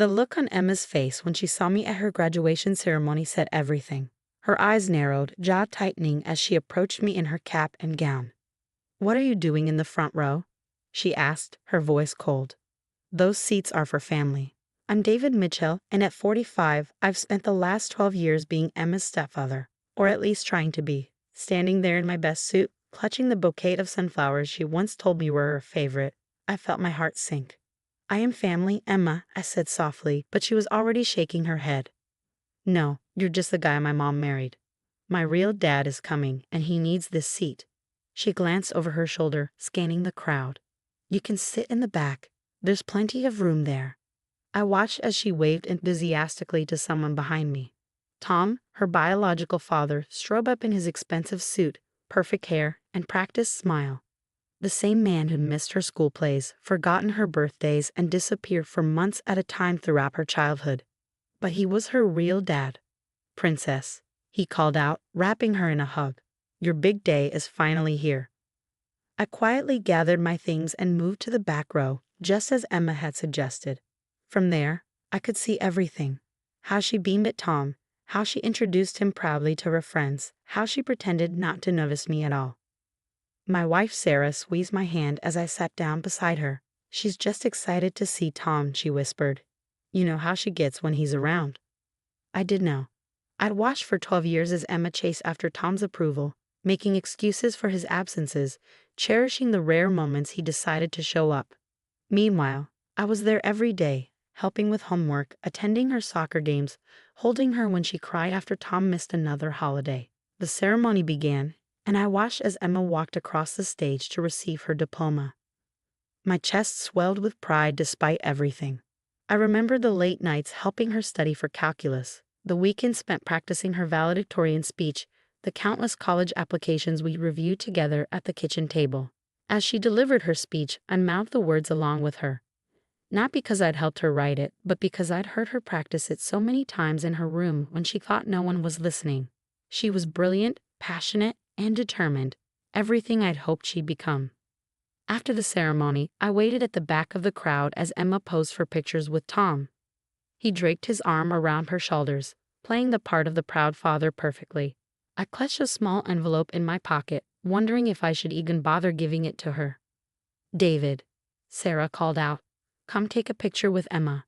The look on Emma's face when she saw me at her graduation ceremony said everything. Her eyes narrowed, jaw tightening as she approached me in her cap and gown. "What are you doing in the front row?" she asked, her voice cold. "Those seats are for family. I'm David Mitchell, and at 45, I've spent the last 12 years being Emma's stepfather, or at least trying to be." Standing there in my best suit, clutching the bouquet of sunflowers she once told me were her favorite, I felt my heart sink. "I am family, Emma," I said softly, but she was already shaking her head. "No, you're just the guy my mom married. My real dad is coming, and he needs this seat." She glanced over her shoulder, scanning the crowd. "You can sit in the back. There's plenty of room there." I watched as she waved enthusiastically to someone behind me. Tom, her biological father, strode up in his expensive suit, perfect hair, and practiced smile. The same man who'd missed her school plays, forgotten her birthdays, and disappeared for months at a time throughout her childhood. But he was her real dad. "Princess," he called out, wrapping her in a hug. "Your big day is finally here." I quietly gathered my things and moved to the back row, just as Emma had suggested. From there, I could see everything. How she beamed at Tom, how she introduced him proudly to her friends, how she pretended not to notice me at all. My wife Sarah squeezed my hand as I sat down beside her. "She's just excited to see Tom," she whispered. "You know how she gets when he's around." I did know. I'd watched for 12 years as Emma chased after Tom's approval, making excuses for his absences, cherishing the rare moments he decided to show up. Meanwhile, I was there every day, helping with homework, attending her soccer games, holding her when she cried after Tom missed another holiday. The ceremony began, and I watched as Emma walked across the stage to receive her diploma. My chest swelled with pride despite everything. I remembered the late nights helping her study for calculus, the weekends spent practicing her valedictorian speech, the countless college applications we reviewed together at the kitchen table. As she delivered her speech, I mouthed the words along with her. Not because I'd helped her write it, but because I'd heard her practice it so many times in her room when she thought no one was listening. She was brilliant, passionate, and determined, everything I'd hoped she'd become. After the ceremony, I waited at the back of the crowd as Emma posed for pictures with Tom. He draped his arm around her shoulders, playing the part of the proud father perfectly. I clutched a small envelope in my pocket, wondering if I should even bother giving it to her. "David," Sarah called out, "come take a picture with Emma."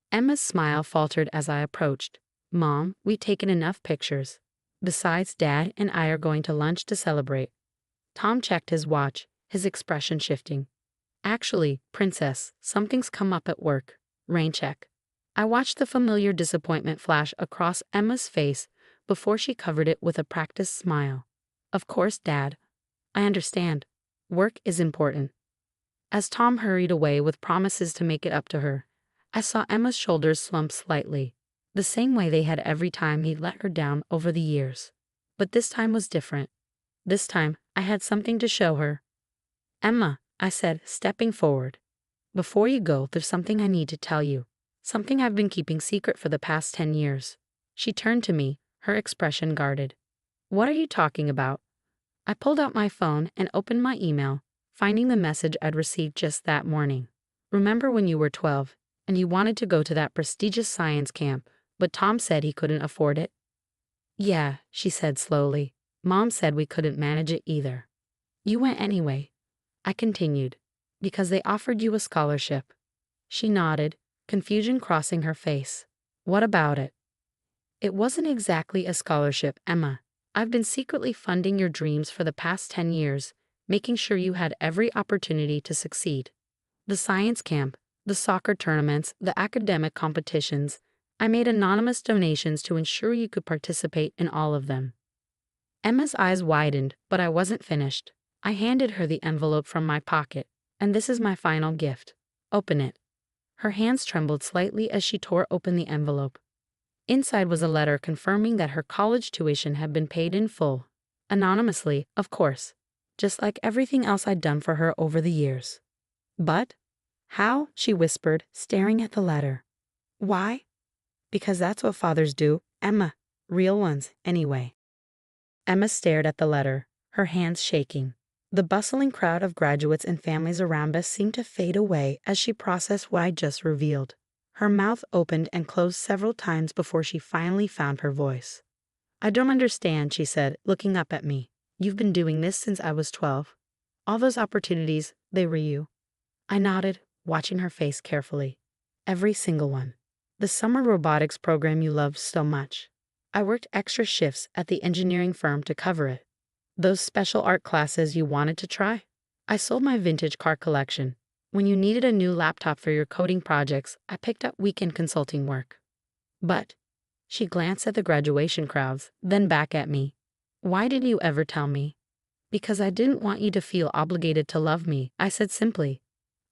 Emma's smile faltered as I approached. "Mom, we've taken enough pictures. Besides, Dad and I are going to lunch to celebrate." Tom checked his watch, his expression shifting. "Actually, Princess, something's come up at work. Rain check." I watched the familiar disappointment flash across Emma's face before she covered it with a practiced smile. "Of course, Dad. I understand. Work is important." As Tom hurried away with promises to make it up to her, I saw Emma's shoulders slump slightly, the same way they had every time he'd let her down over the years. But this time was different. This time, I had something to show her. "Emma," I said, stepping forward. "Before you go, there's something I need to tell you. Something I've been keeping secret for the past 10 years. She turned to me, her expression guarded. "What are you talking about?" I pulled out my phone and opened my email, finding the message I'd received just that morning. "Remember when you were 12, and you wanted to go to that prestigious science camp, but Tom said he couldn't afford it?" "Yeah," she said slowly. "Mom said we couldn't manage it either." "You went anyway," I continued, "because they offered you a scholarship." She nodded, confusion crossing her face. "What about it?" "It wasn't exactly a scholarship, Emma. I've been secretly funding your dreams for the past 10 years, making sure you had every opportunity to succeed. The science camp, the soccer tournaments, the academic competitions. I made anonymous donations to ensure you could participate in all of them." Emma's eyes widened, but I wasn't finished. I handed her the envelope from my pocket. "And this is my final gift. Open it." Her hands trembled slightly as she tore open the envelope. Inside was a letter confirming that her college tuition had been paid in full. Anonymously, of course, just like everything else I'd done for her over the years. "But how?" she whispered, staring at the letter. "Why?" "Because that's what fathers do, Emma. Real ones, anyway." Emma stared at the letter, her hands shaking. The bustling crowd of graduates and families around us seemed to fade away as she processed what I just revealed. Her mouth opened and closed several times before she finally found her voice. "I don't understand," she said, looking up at me. "You've been doing this since I was 12. All those opportunities, they were you." I nodded, watching her face carefully. "Every single one. The summer robotics program you loved so much. I worked extra shifts at the engineering firm to cover it. Those special art classes you wanted to try. I sold my vintage car collection. When you needed a new laptop for your coding projects, I picked up weekend consulting work. But," she glanced at the graduation crowds, then back at me, "why didn't you ever tell me?" "Because I didn't want you to feel obligated to love me," I said simply.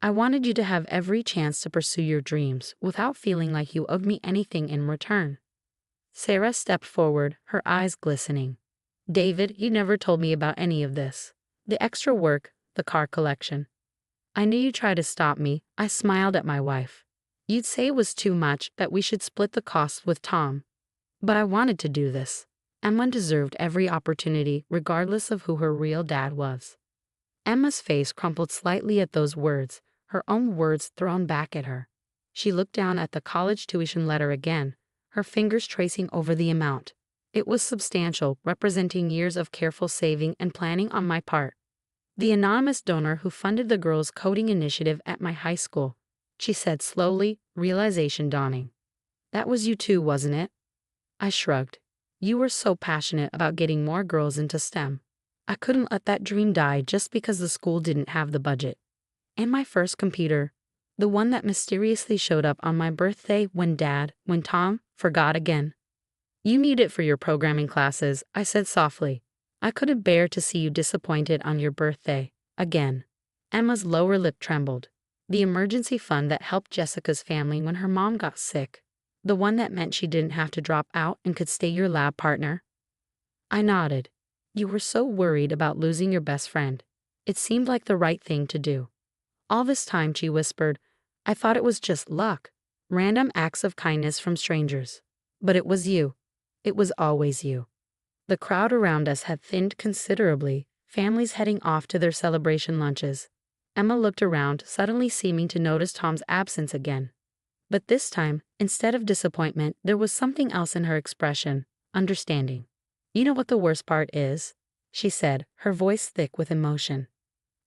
"I wanted you to have every chance to pursue your dreams without feeling like you owed me anything in return." Sarah stepped forward, her eyes glistening. "David, you never told me about any of this. The extra work, the car collection. I knew you'd try to stop me." I smiled at my wife. "You'd say it was too much, that we should split the costs with Tom. But I wanted to do this. Emma deserved every opportunity, regardless of who her real dad was." Emma's face crumpled slightly at those words, her own words thrown back at her. She looked down at the college tuition letter again, her fingers tracing over the amount. It was substantial, representing years of careful saving and planning on my part. "The anonymous donor who funded the girls' coding initiative at my high school," she said slowly, realization dawning. "That was you too, wasn't it?" I shrugged. "You were so passionate about getting more girls into STEM. I couldn't let that dream die just because the school didn't have the budget. And my first computer, the one that mysteriously showed up on my birthday when Tom, forgot again." "You need it for your programming classes," I said softly. "I couldn't bear to see you disappointed on your birthday. Again." Emma's lower lip trembled. "The emergency fund that helped Jessica's family when her mom got sick. The one that meant she didn't have to drop out and could stay your lab partner." I nodded. "You were so worried about losing your best friend. It seemed like the right thing to do." "All this time," she whispered, "I thought it was just luck. Random acts of kindness from strangers. But it was you. It was always you." The crowd around us had thinned considerably, families heading off to their celebration lunches. Emma looked around, suddenly seeming to notice Tom's absence again. But this time, instead of disappointment, there was something else in her expression, understanding. "You know what the worst part is?" she said, her voice thick with emotion.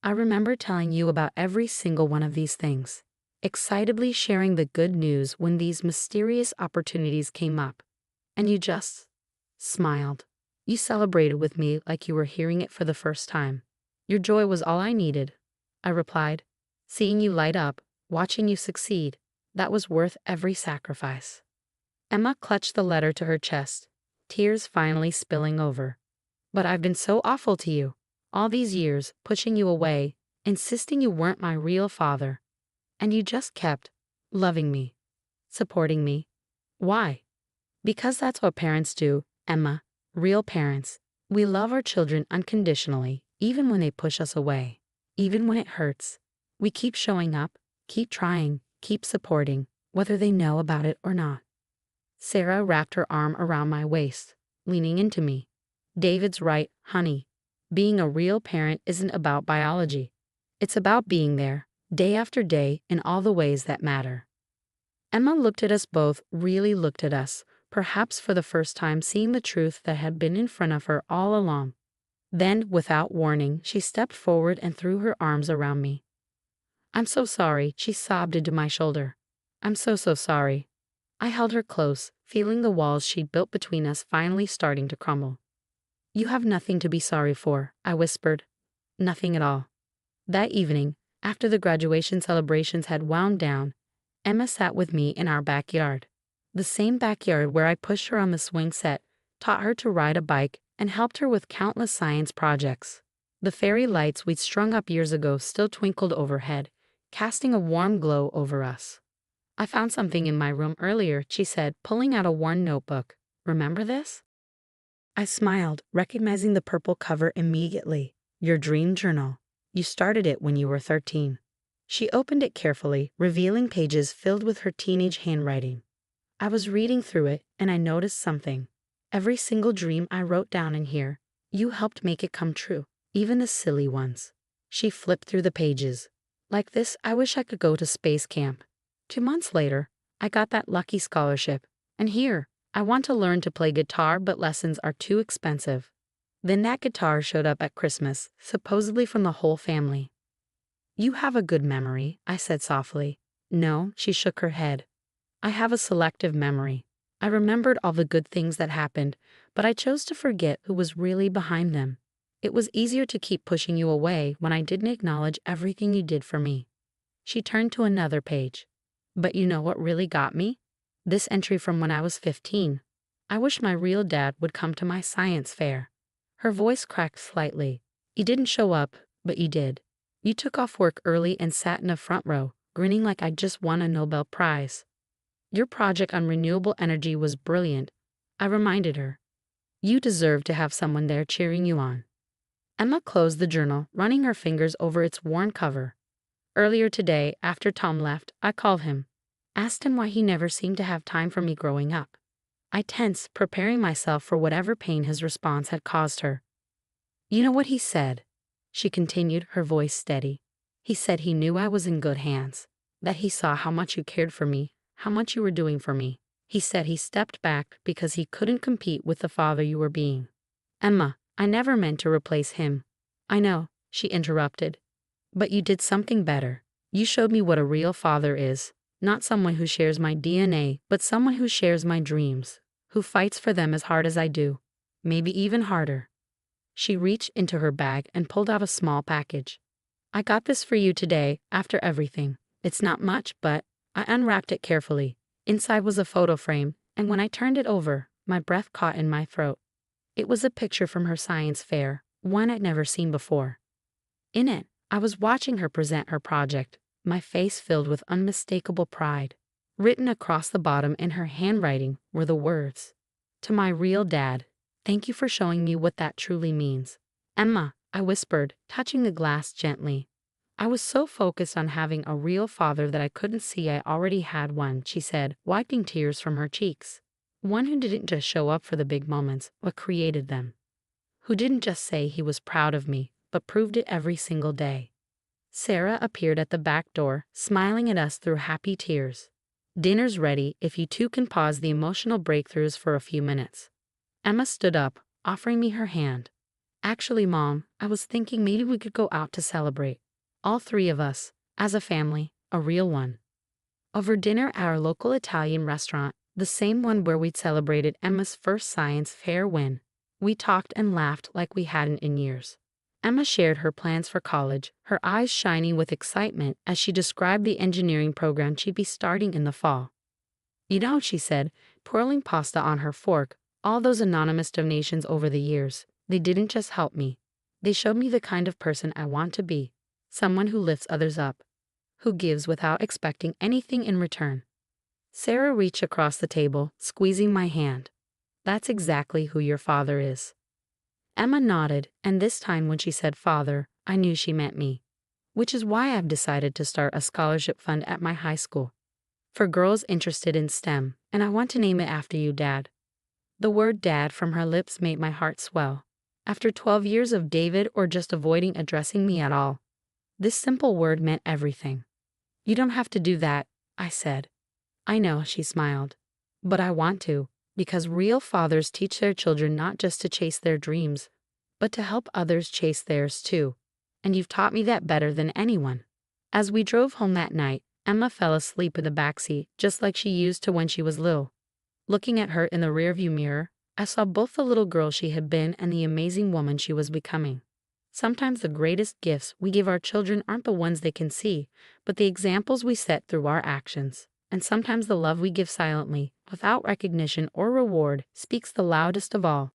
"I remember telling you about every single one of these things, excitably sharing the good news when these mysterious opportunities came up. And you just smiled. You celebrated with me like you were hearing it for the first time. Your joy was all I needed," I replied. "Seeing you light up, watching you succeed, that was worth every sacrifice." Emma clutched the letter to her chest, tears finally spilling over. "But I've been so awful to you. All these years, pushing you away, insisting you weren't my real father. And you just kept loving me, supporting me. Why?" "Because that's what parents do, Emma. Real parents. We love our children unconditionally, even when they push us away. Even when it hurts. We keep showing up, keep trying, keep supporting, whether they know about it or not." Sarah wrapped her arm around my waist, leaning into me. "David's right, honey. Being a real parent isn't about biology. It's about being there, day after day, in all the ways that matter." Emma looked at us both, really looked at us, perhaps for the first time seeing the truth that had been in front of her all along. Then, without warning, she stepped forward and threw her arms around me. "I'm so sorry," she sobbed into my shoulder. "I'm so sorry." I held her close, feeling the walls she'd built between us finally starting to crumble. "You have nothing to be sorry for," I whispered. "Nothing at all." That evening, after the graduation celebrations had wound down, Emma sat with me in our backyard. The same backyard where I pushed her on the swing set, taught her to ride a bike, and helped her with countless science projects. The fairy lights we'd strung up years ago still twinkled overhead, casting a warm glow over us. "I found something in my room earlier," she said, pulling out a worn notebook. "Remember this?" I smiled, recognizing the purple cover immediately. "Your dream journal. You started it when you were 13. She opened it carefully, revealing pages filled with her teenage handwriting. I was reading through it, and I noticed something. Every single dream I wrote down in here, you helped make it come true, even the silly ones. She flipped through the pages. "Like this, I wish I could go to space camp." 2 months later, I got that lucky scholarship. And here, I want to learn to play guitar, but lessons are too expensive. Then that guitar showed up at Christmas, supposedly from the whole family. You have a good memory, I said softly. No, she shook her head. I have a selective memory. I remembered all the good things that happened, but I chose to forget who was really behind them. It was easier to keep pushing you away when I didn't acknowledge everything you did for me. She turned to another page. But you know what really got me? This entry from when I was 15. I wish my real dad would come to my science fair. Her voice cracked slightly. You didn't show up, but you did. You took off work early and sat in a front row, grinning like I'd just won a Nobel Prize. Your project on renewable energy was brilliant, I reminded her. You deserve to have someone there cheering you on. Emma closed the journal, running her fingers over its worn cover. Earlier today, after Tom left, I called him. Asked him why he never seemed to have time for me growing up. I tensed, preparing myself for whatever pain his response had caused her. You know what he said? She continued, her voice steady. He said he knew I was in good hands, that he saw how much you cared for me, how much you were doing for me. He said he stepped back because he couldn't compete with the father you were being. Emma, I never meant to replace him. I know, she interrupted. But you did something better. You showed me what a real father is. Not someone who shares my DNA, but someone who shares my dreams, who fights for them as hard as I do, maybe even harder. She reached into her bag and pulled out a small package. I got this for you today, after everything. It's not much, but I unwrapped it carefully. Inside was a photo frame, and when I turned it over, my breath caught in my throat. It was a picture from her science fair, one I'd never seen before. In it, I was watching her present her project, my face filled with unmistakable pride. Written across the bottom in her handwriting were the words, "To my real dad, thank you for showing me what that truly means." Emma, I whispered, touching the glass gently. I was so focused on having a real father that I couldn't see I already had one, she said, wiping tears from her cheeks. One who didn't just show up for the big moments, but created them. Who didn't just say he was proud of me, but proved it every single day. Sarah appeared at the back door, smiling at us through happy tears. Dinner's ready if you two can pause the emotional breakthroughs for a few minutes. Emma stood up, offering me her hand. Actually, Mom, I was thinking maybe we could go out to celebrate. All three of us, as a family, a real one. Over dinner at our local Italian restaurant, the same one where we'd celebrated Emma's first science fair win. We talked and laughed like we hadn't in years. Emma shared her plans for college, her eyes shining with excitement as she described the engineering program she'd be starting in the fall. You know, she said, twirling pasta on her fork, all those anonymous donations over the years, they didn't just help me. They showed me the kind of person I want to be, someone who lifts others up, who gives without expecting anything in return. Sarah reached across the table, squeezing my hand. That's exactly who your father is. Emma nodded, and this time when she said father, I knew she meant me. Which is why I've decided to start a scholarship fund at my high school. For girls interested in STEM, and I want to name it after you, Dad. The word dad from her lips made my heart swell. After 12 years of David or just avoiding addressing me at all, this simple word meant everything. You don't have to do that, I said. I know, she smiled. But I want to. Because real fathers teach their children not just to chase their dreams, but to help others chase theirs too. And you've taught me that better than anyone. As we drove home that night, Emma fell asleep in the backseat, just like she used to when she was little. Looking at her in the rearview mirror, I saw both the little girl she had been and the amazing woman she was becoming. Sometimes the greatest gifts we give our children aren't the ones they can see, but the examples we set through our actions. And sometimes the love we give silently, without recognition or reward, speaks the loudest of all.